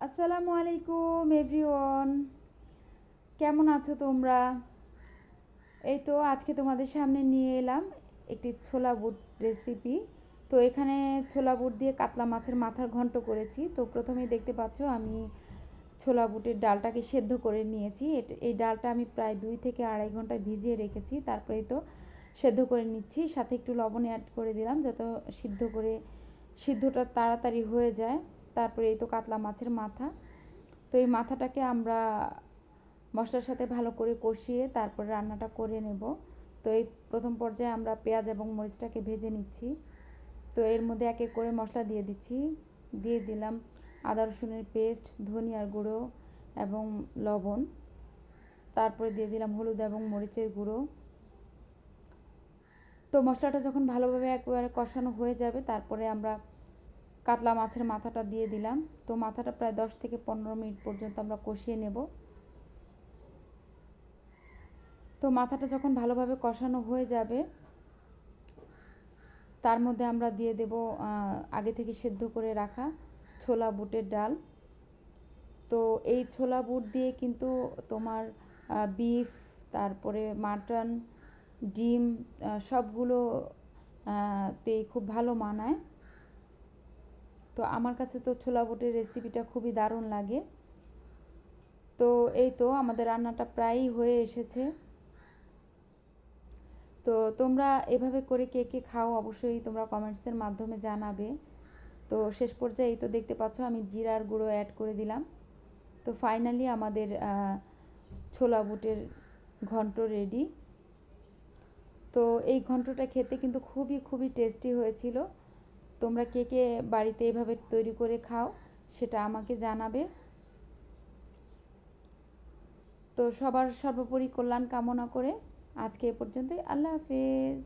আসসালামু আলাইকুম এভরিওয়ান, কেমন আছো তোমরা? এই তো আজকে তোমাদের সামনে নিয়ে এলাম একটি ছোলা বুট রেসিপি। তো এখানে ছোলা বুট দিয়ে কাতলা মাছের মাথার ঘন্ট করেছি। তো প্রথমেই দেখতে পাচ্ছ আমি ছোলা বুটের ডালটাকে সেদ্ধ করে নিয়েছি। এই ডালটা আমি প্রায় 2 থেকে আড়াই ঘন্টা ভিজিয়ে রেখেছি, তারপরেই তো সেদ্ধ করে নিচ্ছি। সাথে একটু লবণ অ্যাড করে দিলাম যাতে সিদ্ধটা তাড়াতাড়ি হয়ে যায়। তারপরে এই তো কাতলা মাছের মাথা। তো এই মাথাটাকে আমরা মশলার সাথে ভালো করে কষিয়ে তারপর রান্নাটা করে নেব। তো এই প্রথম পর্যায়ে আমরা পেঁয়াজ এবং মরিচটাকে ভেজে নিচ্ছি। তো এর মধ্যে এক এক করে মশলা দিয়ে দিচ্ছি। দিয়ে দিলাম আদা রসুনের পেস্ট, ধনিয়ার গুঁড়ো এবং লবণ। তারপরে দিয়ে দিলাম হলুদ এবং মরিচের গুঁড়ো। তো মশলাটা যখন ভালোভাবে একেবারে কষানো হয়ে যাবে তারপরে আমরা কাতলা মাছের মাথাটা দিয়ে দিলাম। তো মাথাটা প্রায় 10 থেকে 15 মিনিট পর্যন্ত আমরা কষিয়ে নেব। তো মাথাটা যখন ভালোভাবে কষানো হয়ে যাবে তার মধ্যে আমরা দিয়ে দেব আগে থেকে সেদ্ধ করে রাখা ছোলা বুটের ডাল। তো এই ছোলা বুট দিয়ে কিন্তু তোমার বিফ, তারপরে মাটন, ডিম সবগুলো তেই খুব ভালো মানায়। তো আমার কাছে তো ছোলা বুটের রেসিপিটা খুবই দারুণ লাগে। তো এই তো আমাদের রান্নাটা প্রায়ই হয়ে এসেছে। তো তোমরা এভাবে করে কে কে খাও অবশ্যই তোমরা কমেন্টসের মাধ্যমে জানাবে। তো শেষ পর্যায়ে এই তো দেখতে পাচ্ছ আমি জিরার গুঁড়ো অ্যাড করে দিলাম। তো ফাইনালি আমাদের ছোলা বুটের ঘন্ট রেডি। তো এই ঘন্টটা খেতে কিন্তু খুবই খুবই টেস্টি হয়েছিল। তোমরা কে কে বাড়িতে এভাবে তৈরি করে খাও সেটা আমাকে জানাবে। তো সবার সর্বোপরি কল্যাণ কামনা করে আজকে এ পর্যন্তই। আল্লাহ হাফেজ।